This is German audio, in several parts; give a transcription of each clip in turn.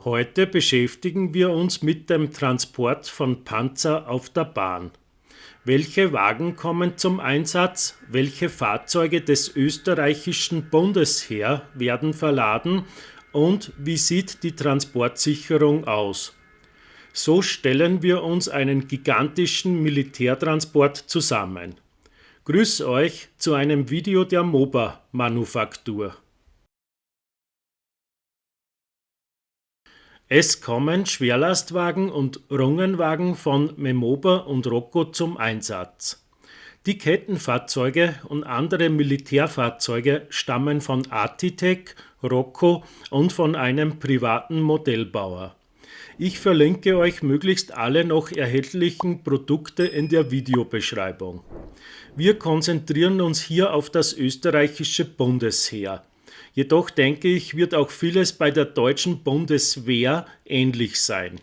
Heute beschäftigen wir uns mit dem Transport von Panzer auf der Bahn. Welche Wagen kommen zum Einsatz? Welche Fahrzeuge des österreichischen Bundesheer werden verladen? Und wie sieht die Transportsicherung aus? So stellen wir uns einen gigantischen Militärtransport zusammen. Grüß euch zu einem Video der MOBA Manufaktur. Es kommen Schwerlastwagen und Rungenwagen von Memoba und Rocco zum Einsatz. Die Kettenfahrzeuge und andere Militärfahrzeuge stammen von Atitech, Rocco und von einem privaten Modellbauer. Ich verlinke euch möglichst alle noch erhältlichen Produkte in der Videobeschreibung. Wir konzentrieren uns hier auf das österreichische Bundesheer. Jedoch denke ich, wird auch vieles bei der deutschen Bundeswehr ähnlich sein.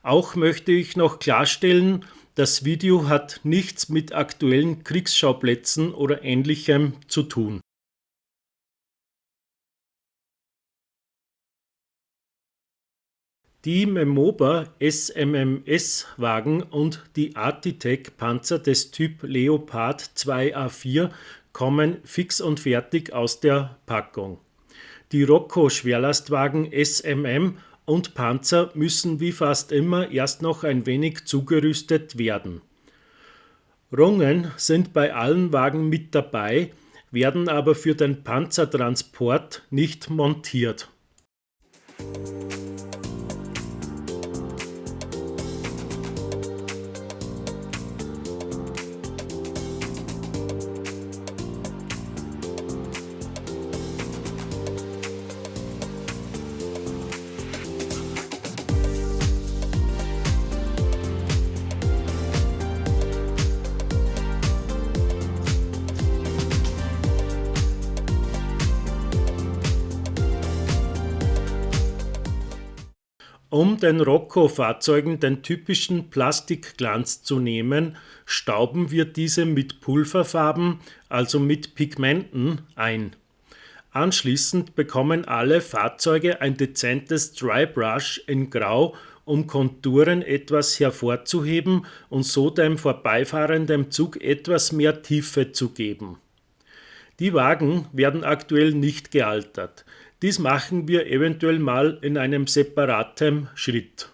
Auch möchte ich noch klarstellen, das Video hat nichts mit aktuellen Kriegsschauplätzen oder Ähnlichem zu tun. Die Memoba SMMS-Wagen und die Atitech-Panzer des Typ Leopard 2A4 kommen fix und fertig aus der Packung. Die Rocco-Schwerlastwagen SMM und Panzer müssen wie fast immer erst noch ein wenig zugerüstet werden. Rungen sind bei allen Wagen mit dabei, werden aber für den Panzertransport nicht montiert. Um den Rocco-Fahrzeugen den typischen Plastikglanz zu nehmen, stauben wir diese mit Pulverfarben, also mit Pigmenten, ein. Anschließend bekommen alle Fahrzeuge ein dezentes Drybrush in Grau, um Konturen etwas hervorzuheben und so dem vorbeifahrenden Zug etwas mehr Tiefe zu geben. Die Wagen werden aktuell nicht gealtert. Dies machen wir eventuell mal in einem separaten Schritt.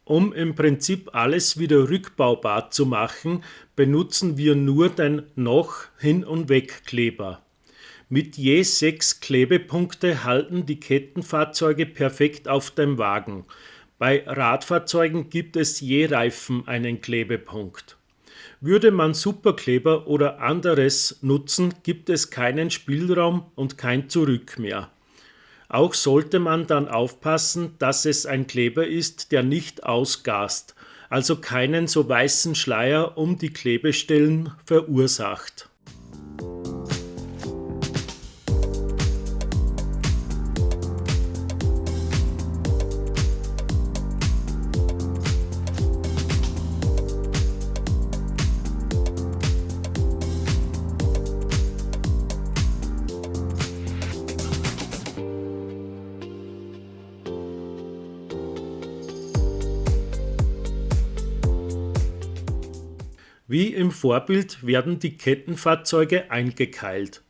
Um im Prinzip alles wieder rückbaubar zu machen, benutzen wir nur den Noch-, Hin- und Wegkleber. Mit je 6 Klebepunkte halten die Kettenfahrzeuge perfekt auf dem Wagen. Bei Radfahrzeugen gibt es je Reifen einen Klebepunkt. Würde man Superkleber oder anderes nutzen, gibt es keinen Spielraum und kein Zurück mehr. Auch sollte man dann aufpassen, dass es ein Kleber ist, der nicht ausgast, also keinen so weißen Schleier um die Klebestellen verursacht. Wie im Vorbild werden die Kettenfahrzeuge eingekeilt.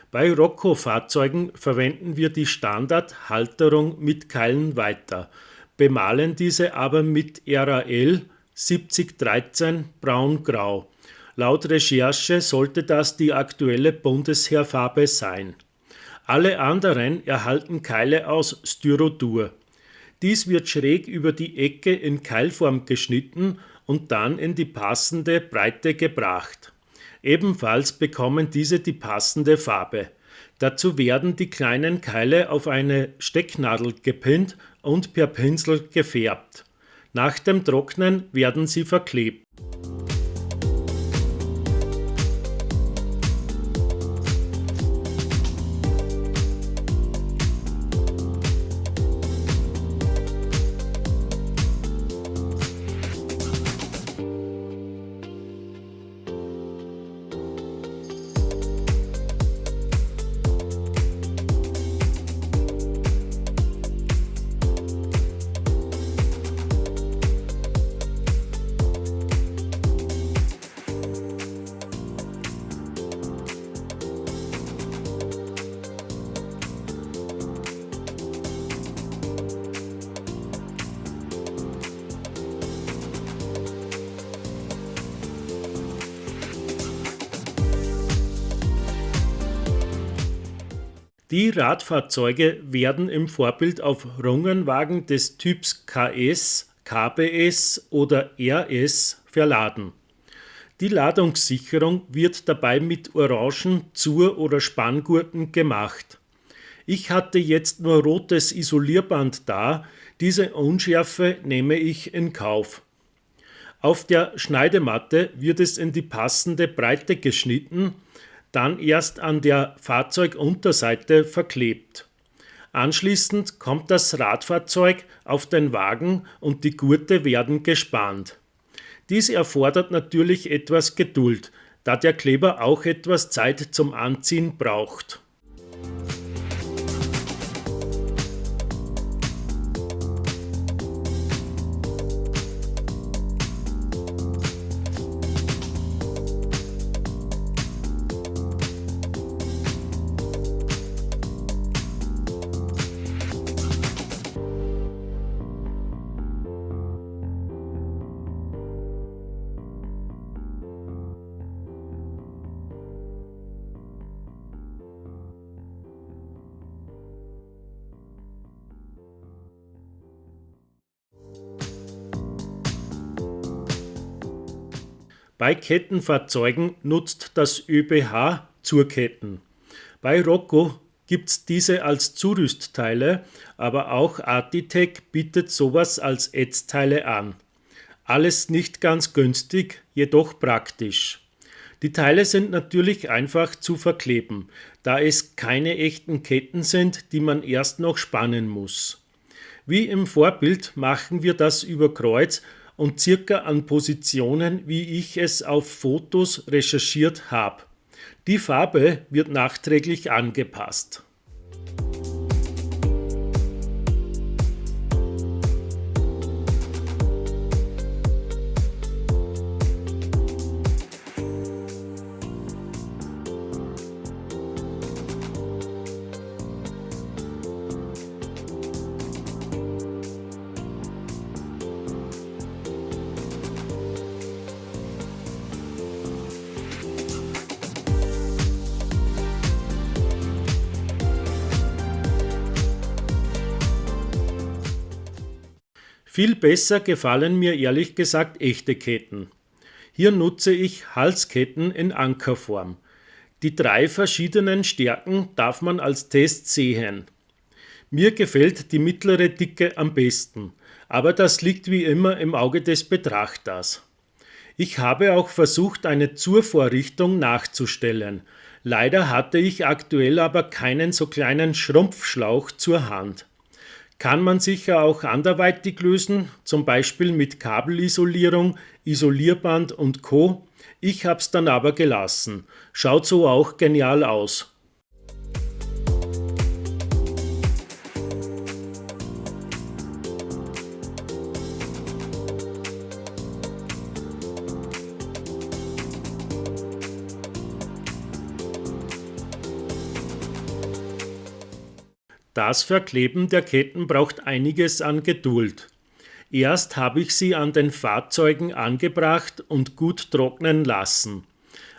Bei Rocco-Fahrzeugen verwenden wir die Standardhalterung mit Keilen weiter, bemalen diese aber mit RAL 7013 braun-grau. Laut Recherche sollte das die aktuelle Bundesheerfarbe sein. Alle anderen erhalten Keile aus Styrodur. Dies wird schräg über die Ecke in Keilform geschnitten und dann in die passende Breite gebracht. Ebenfalls bekommen diese die passende Farbe. Dazu werden die kleinen Keile auf eine Stecknadel gepinnt und per Pinsel gefärbt. Nach dem Trocknen werden sie verklebt. Die Radfahrzeuge werden im Vorbild auf Rundwagen des Typs KS, KBS oder RS verladen. Die Ladungssicherung wird dabei mit orangen Zur- oder Spanngurten gemacht. Ich hatte jetzt nur rotes Isolierband da, diese Unschärfe nehme ich in Kauf. Auf der Schneidematte wird es in die passende Breite geschnitten, dann erst an der Fahrzeugunterseite verklebt. Anschließend kommt das Radfahrzeug auf den Wagen und die Gurte werden gespannt. Dies erfordert natürlich etwas Geduld, da der Kleber auch etwas Zeit zum Anziehen braucht. Bei Kettenfahrzeugen nutzt das ÖBH Zurketten. Bei Rocco gibt's diese als Zurüstteile, aber auch Artitec bietet sowas als Ätzteile an. Alles nicht ganz günstig, jedoch praktisch. Die Teile sind natürlich einfach zu verkleben, da es keine echten Ketten sind, die man erst noch spannen muss. Wie im Vorbild machen wir das über Kreuz und circa an Positionen, wie ich es auf Fotos recherchiert habe. Die Farbe wird nachträglich angepasst. Viel besser gefallen mir ehrlich gesagt echte Ketten. Hier nutze ich Halsketten in Ankerform. Die 3 verschiedenen Stärken darf man als Test sehen. Mir gefällt die mittlere Dicke am besten, aber das liegt wie immer im Auge des Betrachters. Ich habe auch versucht, eine Zurvorrichtung nachzustellen. Leider hatte ich aktuell aber keinen so kleinen Schrumpfschlauch zur Hand. Kann man sicher auch anderweitig lösen, zum Beispiel mit Kabelisolierung, Isolierband und Co. Ich hab's dann aber gelassen. Schaut so auch genial aus. Das Verkleben der Ketten braucht einiges an Geduld. Erst habe ich sie an den Fahrzeugen angebracht und gut trocknen lassen.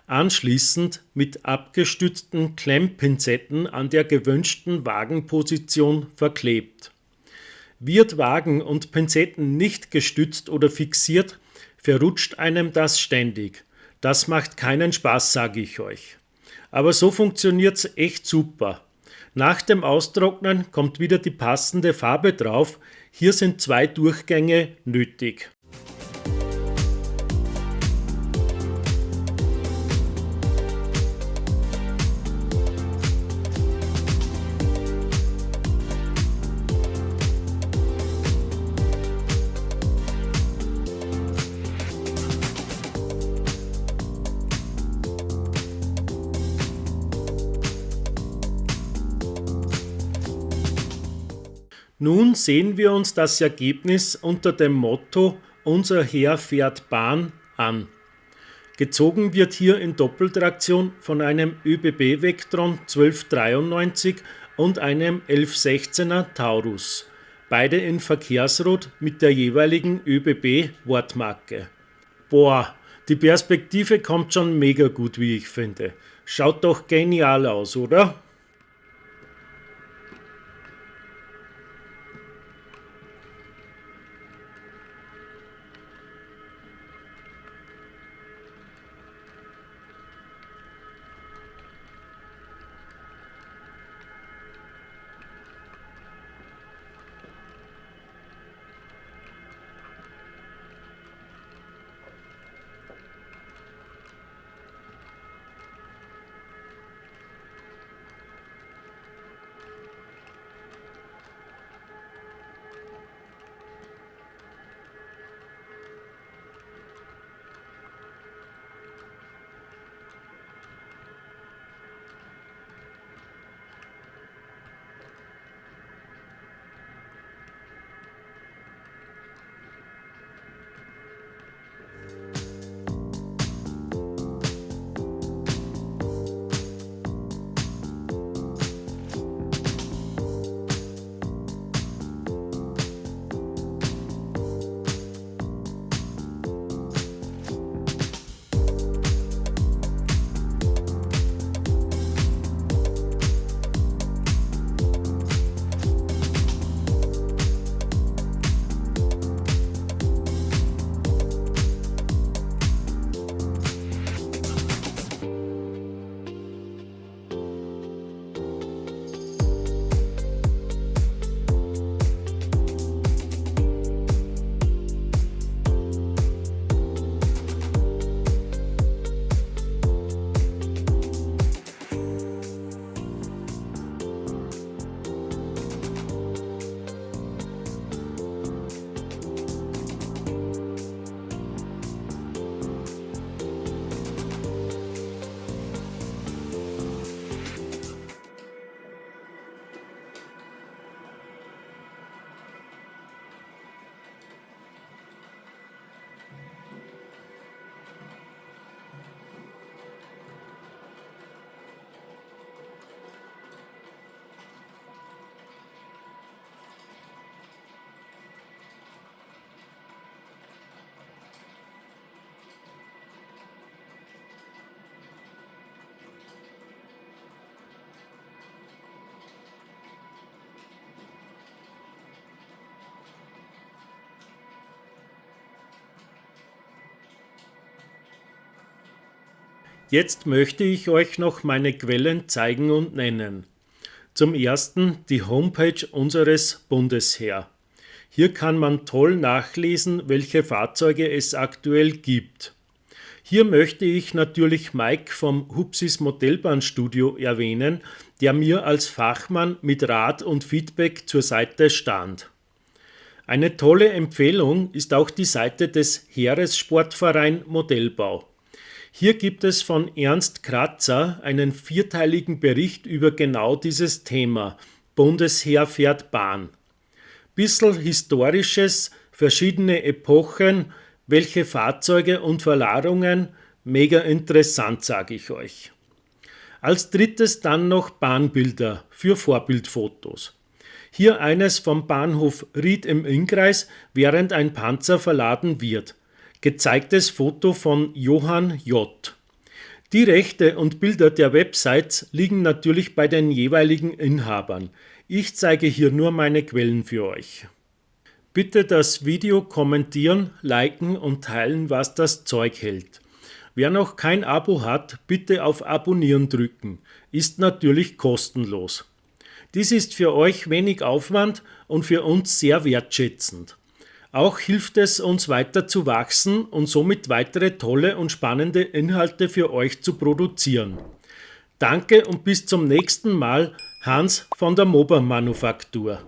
Anschließend mit abgestützten Klemmpinzetten an der gewünschten Wagenposition verklebt. Wird Wagen und Pinzetten nicht gestützt oder fixiert, verrutscht einem das ständig. Das macht keinen Spaß, sage ich euch. Aber so funktioniert's echt super. Nach dem Austrocknen kommt wieder die passende Farbe drauf. Hier sind 2 Durchgänge nötig. Nun sehen wir uns das Ergebnis unter dem Motto Unser Herr fährt Bahn an. Gezogen wird hier in Doppeltraktion von einem ÖBB Vectron 1293 und einem 1116er Taurus. Beide in Verkehrsrot mit der jeweiligen ÖBB Wortmarke. Boah, die Perspektive kommt schon mega gut, wie ich finde. Schaut doch genial aus, oder? Jetzt möchte ich euch noch meine Quellen zeigen und nennen. Zum ersten die Homepage unseres Bundesheer. Hier kann man toll nachlesen, welche Fahrzeuge es aktuell gibt. Hier möchte ich natürlich Mike vom Hupsis Modellbahnstudio erwähnen, der mir als Fachmann mit Rat und Feedback zur Seite stand. Eine tolle Empfehlung ist auch die Seite des Heeressportverein Modellbau. Hier gibt es von Ernst Kratzer einen 4-teiligen Bericht über genau dieses Thema. Bundesheer fährt Bahn. Bissl Historisches, verschiedene Epochen, welche Fahrzeuge und Verladungen, mega interessant, sage ich euch. Als drittes dann noch Bahnbilder für Vorbildfotos. Hier eines vom Bahnhof Ried im Innkreis, während ein Panzer verladen wird. Gezeigtes Foto von Johann J. Die Rechte und Bilder der Websites liegen natürlich bei den jeweiligen Inhabern. Ich zeige hier nur meine Quellen für euch. Bitte das Video kommentieren, liken und teilen, was das Zeug hält. Wer noch kein Abo hat, bitte auf Abonnieren drücken. Ist natürlich kostenlos. Dies ist für euch wenig Aufwand und für uns sehr wertschätzend. Auch hilft es uns weiter zu wachsen und somit weitere tolle und spannende Inhalte für euch zu produzieren. Danke und bis zum nächsten Mal, Hans von der Moba Manufaktur.